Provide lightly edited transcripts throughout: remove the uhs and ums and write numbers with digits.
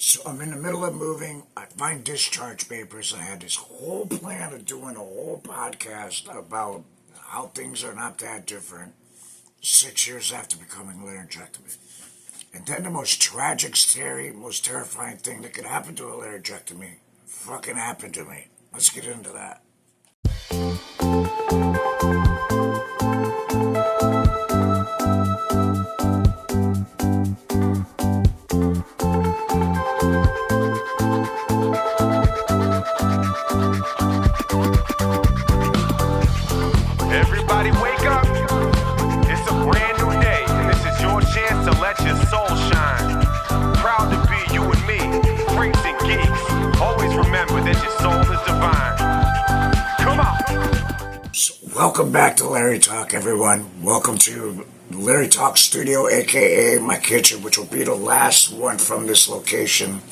So I'm in the middle of moving. I find discharge papers. I had this whole plan of doing a whole podcast about how things are not that different 6 years after becoming laryngectomy. And then the most tragic, scary, most terrifying thing that could happen to a laryngectomy fucking happened to me. Let's get into that. Everybody wake up. It's a brand new day, and this is your chance to let your soul shine. Proud to be you and me, freaks and geeks. Always remember that your soul is divine. Come on. So welcome back to Lary Talk, everyone. Welcome to Lary Talk Studio, aka my kitchen, which will be the last one from this location.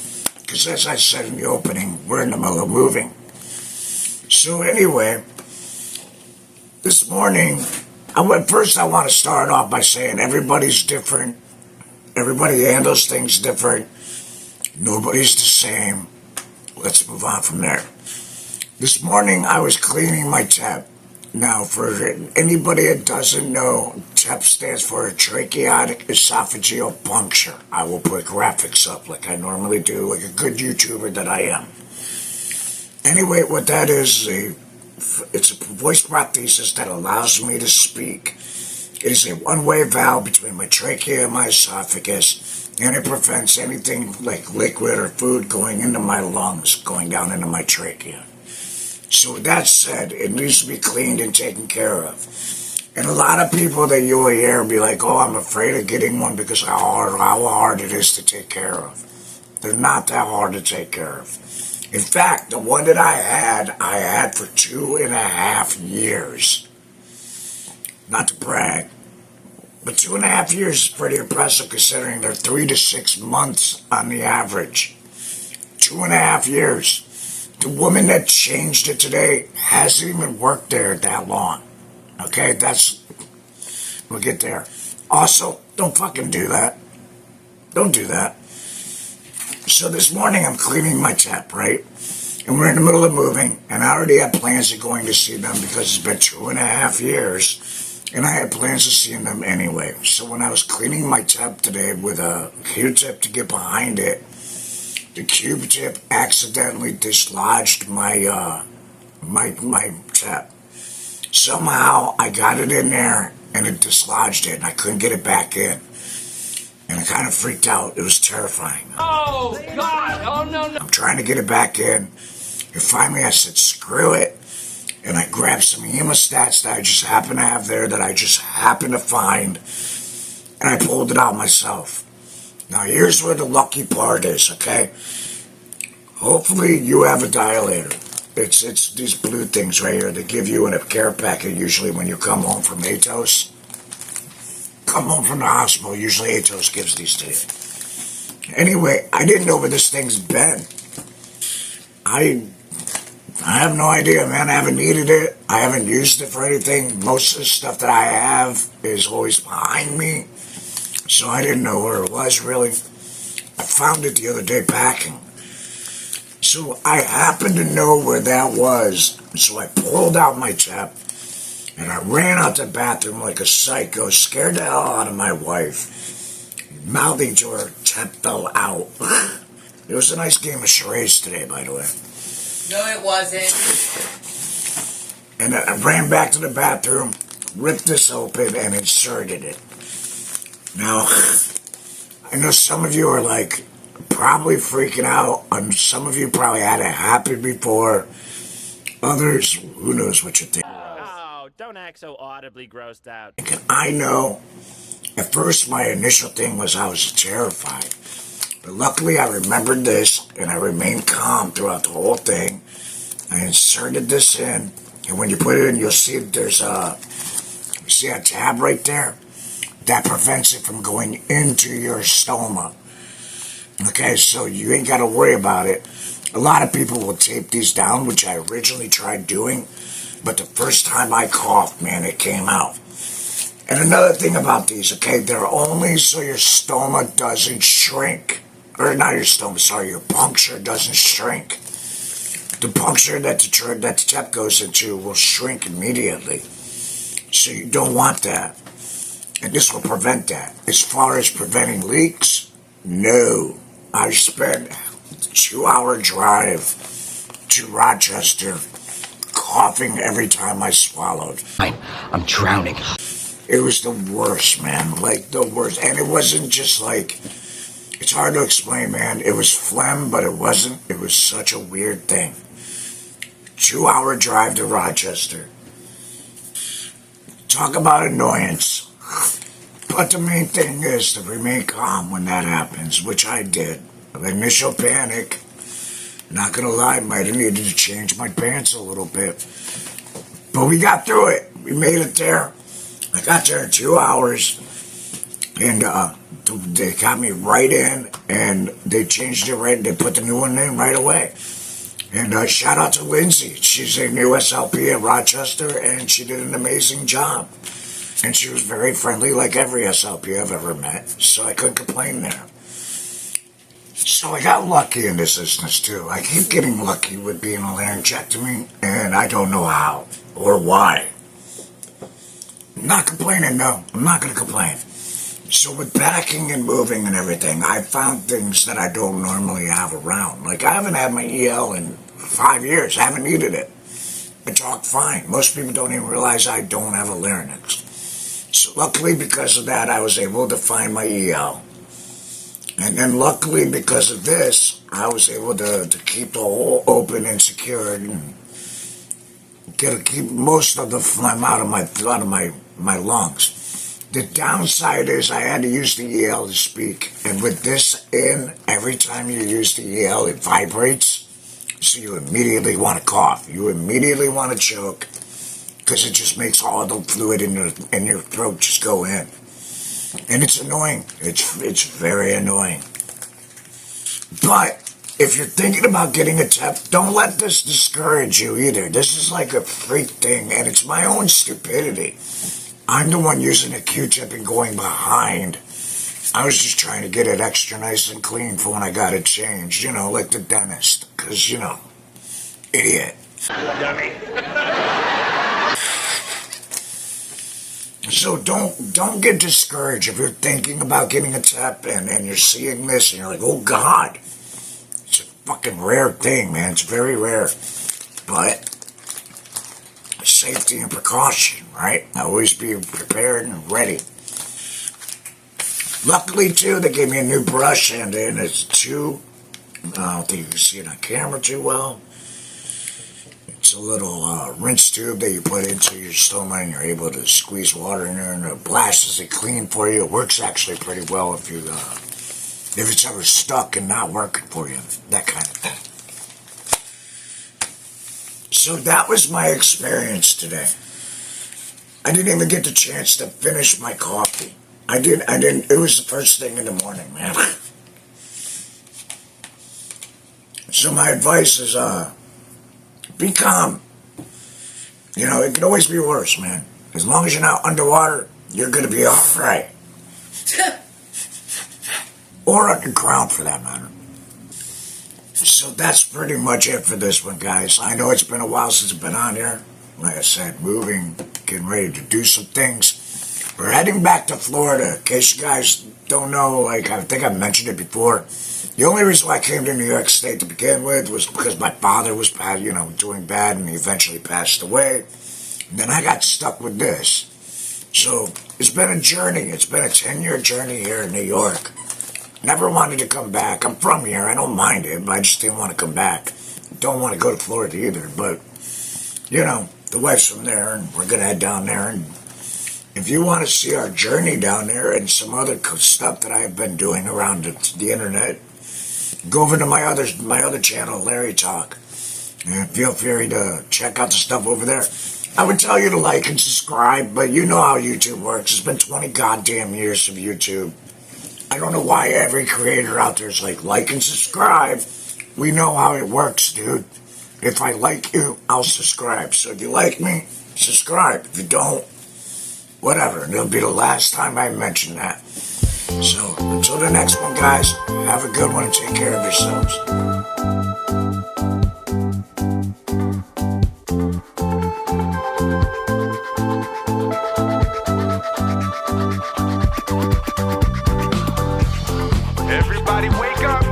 Because as I said in the opening, we're in the middle of moving. So anyway, this morning, I want to start off by saying everybody's different. Everybody handles things different. Nobody's the same. Let's move on from there. This morning, I was cleaning my T.E.P. Now, for anybody that doesn't know, T.E.P stands for tracheotic esophageal puncture. I will put graphics up like I normally do, like a good YouTuber that I am. Anyway, what that is it's a voice prothesis that allows me to speak. It is a one-way valve between my trachea and my esophagus, and it prevents anything like liquid or food going into my lungs, going down into my trachea. So with that said, it needs to be cleaned and taken care of. And a lot of people that you'll hear be like, oh, I'm afraid of getting one because how hard it is to take care of. They're not that hard to take care of. In fact, the one that I had for 2.5 years. Not to brag, but 2.5 years is pretty impressive considering they're 3 to 6 months on the average. 2.5 years. The woman that changed it today hasn't even worked there that long. Okay, we'll get there. Also, don't fucking do that. Don't do that. So this morning I'm cleaning my T.E.P, right? And we're in the middle of moving, and I already had plans of going to see them because it's been 2.5 years, and I had plans of seeing them anyway. So when I was cleaning my T.E.P today with a Q-tip to get behind it, the Q-tip accidentally dislodged my T.E.P. Somehow I got it in there, and it dislodged it, and I couldn't get it back in. And I kind of freaked out. It was terrifying. Oh, God! Oh, no. I'm trying to get it back in. And finally I said, screw it. And I grabbed some hemostats that I just happened to have there that I just happened to find. And I pulled it out myself. Now here's where the lucky part is, okay? Hopefully you have a dilator. It's these blue things right here. They give you in a care packet usually when you come home from ATOS. Come home from the hospital, usually ATOS gives these to you. Anyway, I didn't know where this thing's been. I have no idea, man. I haven't needed it. I haven't used it for anything. Most of the stuff that I have is always behind me. So I didn't know where it was, really. I found it the other day packing. So I happened to know where that was. So I pulled out my T.E.P. And I ran out the bathroom like a psycho, scared the hell out of my wife, mouthing to her, T.E.P fell out. It was a nice game of charades today, by the way. No, it wasn't. And I ran back to the bathroom, ripped this open, and inserted it. Now, I know some of you are like, probably freaking out, and some of you probably had it happen before. Others, who knows what you think. Don't act so audibly grossed out. I know. At first, my initial thing was I was terrified. But luckily, I remembered this, and I remained calm throughout the whole thing. I inserted this in, and when you put it in, you'll see there's you see a tab right there? That prevents it from going into your stoma. Okay, so you ain't got to worry about it. A lot of people will tape these down, which I originally tried doing. But the first time I coughed, man, it came out. And another thing about these, okay, they're only so your stoma doesn't shrink. or not your stomach, sorry, your puncture doesn't shrink. The puncture that the T.E.P goes into will shrink immediately. So you don't want that. And this will prevent that. As far as preventing leaks, no. I spent a 2-hour drive to Rochester coughing every time I swallowed. I'm drowning. It was the worst, man. Like, the worst. And it wasn't just like, it's hard to explain, man. It was phlegm, but it wasn't. It was such a weird thing. 2-hour drive to Rochester. Talk about annoyance. But the main thing is to remain calm when that happens, which I did. The initial panic, not gonna lie, might have needed to change my pants a little bit. But we got through it. We made it there. I got there in 2 hours. And they got me right in, and they changed it right. They put the new one in right away. And shout out to Lindsay. She's a new SLP at Rochester, and she did an amazing job. And she was very friendly, like every SLP I've ever met. So I couldn't complain there. So I got lucky in this business too. I keep getting lucky with being a laryngectomee, and I don't know how or why. I'm not complaining, no. I'm not going to complain. So with packing and moving and everything, I found things that I don't normally have around. Like, I haven't had my EL in 5 years. I haven't needed it. I talk fine. Most people don't even realize I don't have a larynx. So luckily, because of that, I was able to find my EL. And then luckily, because of this, I was able to keep the hole open and secured and keep most of the phlegm out of my lungs. The downside is I had to use the EL to speak. And with this in, every time you use the EL, it vibrates. So you immediately want to cough. You immediately want to choke. Because it just makes all the fluid in your throat just go in. And it's annoying. It's very annoying. But if you're thinking about getting a T.E.P, don't let this discourage you either. This is like a freak thing, and it's my own stupidity. I'm the one using a Q-tip and going behind. I was just trying to get it extra nice and clean for when I got it changed. You know, like the dentist. Because, you know, idiot. Dummy. So don't get discouraged if you're thinking about getting a T.E.P and you're seeing this and you're like, oh God. It's a fucking rare thing, man. It's very rare. But safety and precaution, right? Always be prepared and ready. Luckily, too, they gave me a new brush, and it's I don't think you can see it on camera too well. It's a little rinse tube that you put into your stomach, and you're able to squeeze water in there, and it blasts it clean for you. It works actually pretty well if it's ever stuck and not working for you, that kind of thing. So that was my experience today. I didn't even get the chance to finish my coffee. I didn't. It was the first thing in the morning, man. So my advice is, be calm. You know, it could always be worse, man. As long as you're not underwater, you're gonna be alright. Or underground, for that matter. So that's pretty much it for this one, guys. I know it's been a while since I've been on here. Like I said, moving, getting ready to do some things. We're heading back to Florida. In case you guys don't know, like, I think I've mentioned it before. The only reason why I came to New York State to begin with was because my father was bad, you know, doing bad, and he eventually passed away. And then I got stuck with this. So it's been a journey. It's been a 10-year journey here in New York. Never wanted to come back. I'm from here. I don't mind it, but I just didn't want to come back. Don't want to go to Florida either, but, you know, the wife's from there, and we're going to head down there. And if you want to see our journey down there and some other stuff that I've been doing around the internet, go over to my other channel, Lary Talk, and feel free to check out the stuff over there. I would tell you to like and subscribe, but you know how YouTube works. It's been 20 goddamn years of YouTube. I don't know why every creator out there is like and subscribe. We know how it works, dude. If I like you, I'll subscribe. So if you like me, subscribe. If you don't, whatever. And it'll be the last time I mention that. So until the next one, guys, have a good one and take care of yourselves. Everybody wake up.